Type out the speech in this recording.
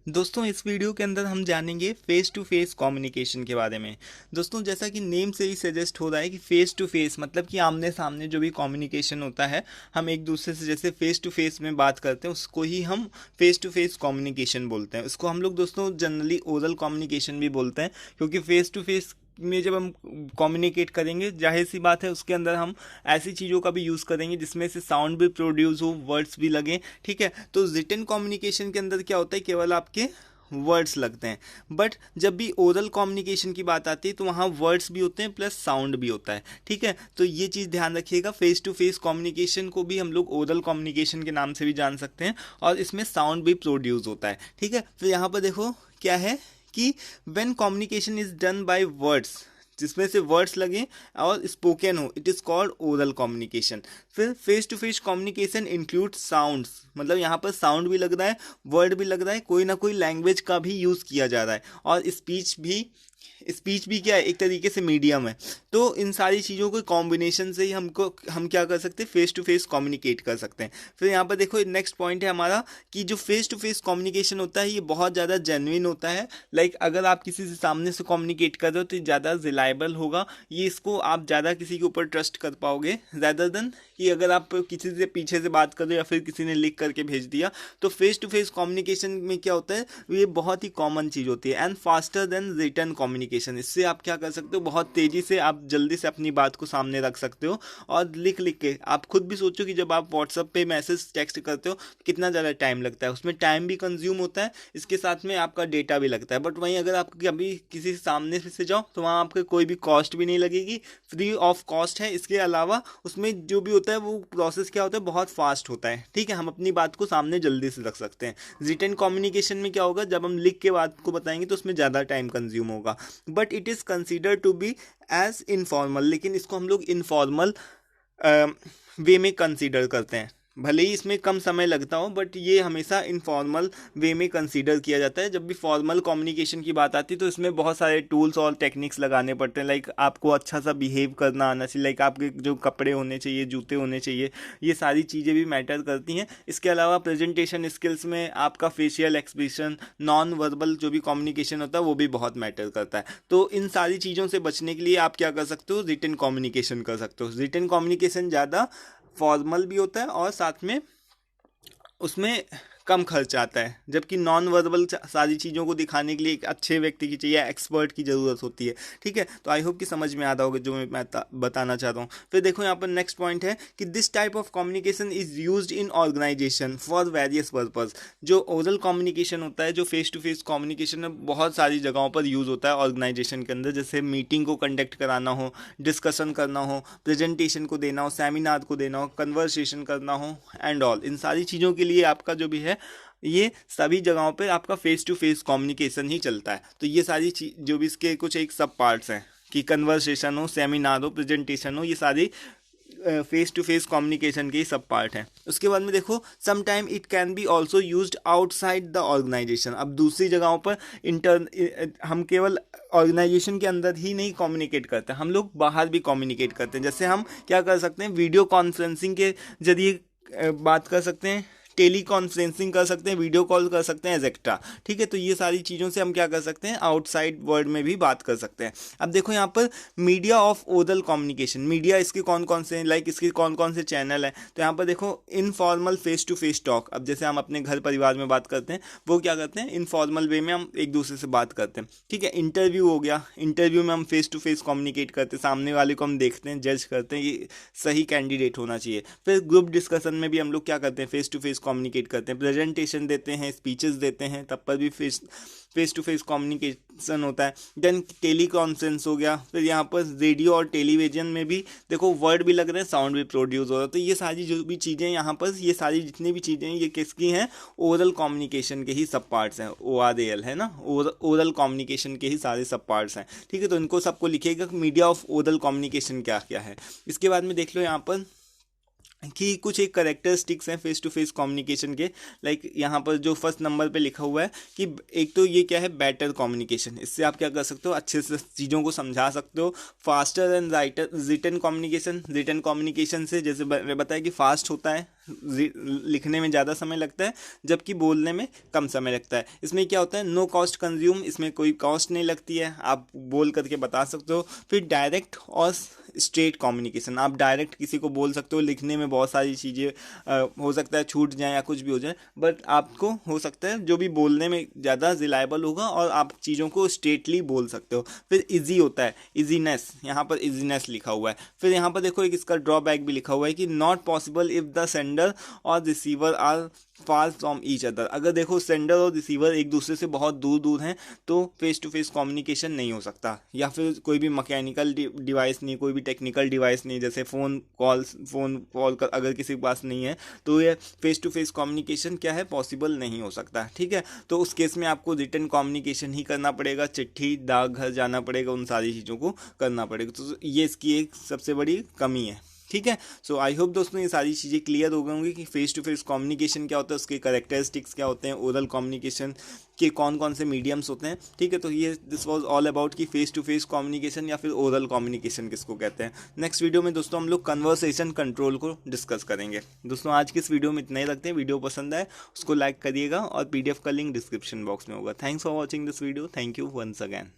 दोस्तों इस वीडियो के अंदर हम जानेंगे फेस टू फेस कम्युनिकेशन के बारे में। दोस्तों जैसा कि नेम से ही सजेस्ट हो रहा है कि फेस टू फेस मतलब कि आमने सामने जो भी कम्युनिकेशन होता है, हम एक दूसरे से जैसे फेस टू फेस में बात करते हैं उसको ही हम फेस टू फेस कम्युनिकेशन बोलते हैं। उसको हम लोग दोस्तों जनरली ओरल कम्युनिकेशन भी बोलते हैं, क्योंकि फेस टू फेस में जब हम कम्युनिकेट करेंगे जाहिर सी बात है उसके अंदर हम ऐसी चीज़ों का भी यूज़ करेंगे जिसमें से साउंड भी प्रोड्यूस हो, वर्ड्स भी लगें। ठीक है, तो रिटन कम्युनिकेशन के अंदर क्या होता है, केवल आपके वर्ड्स लगते हैं। बट जब भी ओरल कम्युनिकेशन की बात आती है तो वहाँ वर्ड्स भी होते हैं प्लस साउंड भी होता है। ठीक है, तो ये चीज़ ध्यान रखिएगा। फेस टू फेस कम्युनिकेशन को भी हम लोग ओरल कम्युनिकेशन के नाम से भी जान सकते हैं और इसमें साउंड भी प्रोड्यूस होता है। ठीक है, फिर यहाँ पर देखो क्या है कि when communication is done by words, जिसमें से वर्ड्स लगे और स्पोकन हो, it is called oral communication. फिर face to face communication include sounds, मतलब यहाँ पर साउंड भी लग रहा है, वर्ड भी लग रहा है, कोई ना कोई लैंग्वेज का भी यूज़ किया जा रहा है और स्पीच भी क्या है, एक तरीके से मीडियम है। तो इन सारी चीज़ों के कॉम्बिनेशन से ही हम क्या कर सकते हैं, फेस टू फेस कम्युनिकेट कर सकते हैं। फिर यहाँ पर देखो नेक्स्ट पॉइंट है हमारा कि जो फेस टू फेस कम्युनिकेशन होता है ये बहुत ज़्यादा जेन्युइन होता है। लाइक अगर आप किसी से सामने से कम्युनिकेट कर रहे हो तो ये ज़्यादा रिलायबल होगा, ये इसको आप ज़्यादा किसी के ऊपर ट्रस्ट कर पाओगे ज़्यादा देन कि अगर आप किसी से पीछे से बात कर रहे हो या फिर किसी ने लिख करके भेज दिया। तो फेस टू फेस कम्युनिकेशन में क्या होता है, ये बहुत ही कॉमन चीज़ होती है। And faster than return communication, इससे आप क्या कर सकते हो, बहुत तेज़ी से आप जल्दी से अपनी बात को सामने रख सकते हो। और लिख लिख के आप खुद भी सोचो कि जब आप व्हाट्सअप पे मैसेज टेक्स्ट करते हो कितना ज़्यादा टाइम लगता है, उसमें टाइम भी कंज्यूम होता है, इसके साथ में आपका डेटा भी लगता है। बट वहीं अगर आप कभी किसी सामने से जाओ तो वहाँ आपके कोई भी कॉस्ट भी नहीं लगेगी, फ्री ऑफ कॉस्ट है। इसके अलावा उसमें जो भी होता है वो प्रोसेस क्या होता है, बहुत फास्ट होता है। ठीक है, हम अपनी बात को सामने जल्दी से रख सकते हैं। रिटन कम्युनिकेशन में क्या होगा, जब हम लिख के बात को बताएंगे तो उसमें ज़्यादा टाइम कंज्यूम होगा। But it is consider to be as informal, लेकिन इसको हम लोग इनफॉर्मल वे में कंसीडर करते हैं। भले ही इसमें कम समय लगता हो बट ये हमेशा इनफॉर्मल वे में कंसीडर किया जाता है। जब भी फॉर्मल कम्युनिकेशन की बात आती है तो इसमें बहुत सारे टूल्स और टेक्निक्स लगाने पड़ते हैं। लाइक आपको अच्छा सा बिहेव करना आना चाहिए, लाइक आपके जो कपड़े होने चाहिए, जूते होने चाहिए, ये सारी चीज़ें भी मैटर करती हैं। इसके अलावा प्रेजेंटेशन स्किल्स में आपका फेशियल एक्सप्रेशन, नॉन वर्बल जो भी कम्युनिकेशन होता है वो भी बहुत मैटर करता है। तो इन सारी चीज़ों से बचने के लिए आप क्या कर सकते हो, रिटन कम्युनिकेशन कर सकते हो। रिटन कम्युनिकेशन ज़्यादा फॉर्मल भी होता है और साथ में उसमें कम खर्च आता है, जबकि नॉन वर्बल सारी चीज़ों को दिखाने के लिए एक अच्छे व्यक्ति की चाहिए, एक्सपर्ट की ज़रूरत होती है। ठीक है, तो आई होप कि समझ में आता होगा जो मैं बताना चाहता हूँ। फिर देखो यहाँ पर नेक्स्ट पॉइंट है कि this type of communication is used in organization for various purpose. जो ओरल कम्युनिकेशन होता है, जो फेस टू फेस कम्युनिकेशन है, बहुत सारी जगहों पर यूज़ होता है ऑर्गेनाइजेशन के अंदर। जैसे मीटिंग को कंडक्ट कराना हो, डिस्कशन करना हो, प्रेजेंटेशन को देना हो, सेमिनार को देना हो, कन्वर्सेशन करना हो एंड ऑल, इन सारी चीज़ों के लिए आपका जो भी है ये सभी जगहों पर आपका फेस टू फेस कम्युनिकेशन ही चलता है। तो ये सारी चीज जो भी इसके कुछ एक सब पार्ट्स हैं कि कन्वर्सेशन हो, सेमिनार हो, प्रेजेंटेशन हो, ये सारी फेस टू फेस कम्युनिकेशन के ही सब पार्ट हैं। उसके बाद में देखो some time it can be also used outside the organization. अब दूसरी जगहों पर हम केवल ऑर्गेनाइजेशन के अंदर ही नहीं कम्युनिकेट करते, हम लोग बाहर भी कम्युनिकेट करते हैं। जैसे हम क्या कर सकते हैं, वीडियो कॉन्फ्रेंसिंग के जरिए बात कर सकते हैं, टेली कॉन्फ्रेंसिंग कर सकते हैं, वीडियो कॉल कर सकते हैं एक्सेट्रा। ठीक है, तो ये सारी चीज़ों से हम क्या कर सकते हैं, आउटसाइड वर्ल्ड में भी बात कर सकते हैं। अब देखो यहाँ पर media of oral communication, media इसके कौन कौन से हैं, लाइक इसके कौन कौन से चैनल हैं। तो यहाँ पर देखो informal face to face talk. अब जैसे हम अपने घर परिवार में बात करते हैं, वो क्या करते हैं, इनफॉर्मल वे में हम एक दूसरे से बात करते हैं। ठीक है, इंटरव्यू हो गया, इंटरव्यू में हम फेस टू फेस कम्युनिकेट करते हैं, सामने वाले को हम देखते हैं, जज करते हैं ये सही कैंडिडेट होना चाहिए। फिर ग्रुप डिस्कशन में भी हम लोग क्या करते हैं, फेस टू फेस कम्युनिकेट करते हैं, प्रेजेंटेशन देते हैं, स्पीचेस देते हैं, तब पर भी फेस टू फेस कम्युनिकेशन होता है। देन टेली कॉन्फ्रेंस हो गया। फिर यहाँ पर रेडियो और टेलीविजन में भी देखो वर्ड भी लग रहे हैं, साउंड भी प्रोड्यूस हो रहा है। तो ये सारी जो भी चीज़ें यहाँ पर, ये सारी जितनी भी चीज़ें हैं ये किसकी हैं, ओरल कम्युनिकेशन के ही सब पार्ट्स हैं। ORAL है ना, ओरल कम्युनिकेशन के ही सारे सब पार्ट्स हैं। ठीक है, तो इनको सबको लिखिएगा मीडिया ऑफ ओरल कम्युनिकेशन क्या क्या है। इसके बाद में देख लो यहाँ पर कि कुछ एक करेक्टरिस्टिक्स हैं फेस टू फेस कम्युनिकेशन के। लाइक यहाँ पर जो फर्स्ट नंबर पे लिखा हुआ है कि एक तो ये क्या है, बेटर कम्युनिकेशन। इससे आप क्या कर सकते हो, अच्छे से चीज़ों को समझा सकते हो। Faster and writer written communication, written communication से जैसे मैंने बताया कि फास्ट होता है, लिखने में ज़्यादा समय लगता है जबकि बोलने में कम समय लगता है। इसमें क्या होता है, नो कॉस्ट कंज्यूम, इसमें कोई कॉस्ट नहीं लगती है, आप बोल करके बता सकते हो। फिर डायरेक्ट और स्ट्रेट कम्युनिकेशन, आप डायरेक्ट किसी को बोल सकते हो। लिखने में बहुत सारी चीज़ें हो सकता है छूट जाए या कुछ भी हो जाए, बट आपको हो सकता है जो भी बोलने में ज़्यादा रिलायबल होगा और आप चीज़ों को स्ट्रेटली बोल सकते हो। फिर इजी होता है, इजीनेस, यहाँ पर इजीनेस लिखा हुआ है। फिर यहाँ पर देखो एक इसका ड्रॉबैक भी लिखा हुआ है कि not possible if the sender और receiver are far from each other. अगर देखो सेंडर और रिसीवर एक दूसरे से बहुत दूर दूर हैं तो फेस टू फेस कम्युनिकेशन नहीं हो सकता। या फिर कोई भी मैकेनिकल डिवाइस नहीं, कोई भी टेक्निकल डिवाइस नहीं, जैसे फ़ोन कॉल अगर किसी के पास नहीं है तो ये फेस टू फेस कम्युनिकेशन क्या है, पॉसिबल नहीं हो सकता। ठीक है, तो उस केस में आपको रिटर्न कम्युनिकेशन ही करना पड़ेगा, चिट्ठी डाकघर जाना पड़ेगा, उन सारी चीज़ों को करना पड़ेगा। तो ये इसकी एक सबसे बड़ी कमी है। ठीक है, सो आई होप दोस्तों ये सारी चीज़ें क्लियर हो गई होंगी कि फेस टू फेस कम्युनिकेशन क्या होता है, उसके करेक्टरिस्टिक्स क्या होते हैं, ओरल कम्युनिकेशन के कौन कौन से मीडियम्स होते हैं। ठीक है, तो ये दिस वाज ऑल अबाउट कि फेस टू फेस कम्युनिकेशन या फिर ओरल कम्युनिकेशन किसको कहते हैं। नेक्स्ट वीडियो में दोस्तों हम लोग कन्वर्सेशन कंट्रोल को डिस्कस करेंगे। दोस्तों आज की इस वीडियो में इतना ही रखते हैं। वीडियो पसंद आए उसको लाइक करिएगा और PDF का लिंक डिस्क्रिप्शन बॉक्स में होगा। Thanks for watching this video. Thank you once again.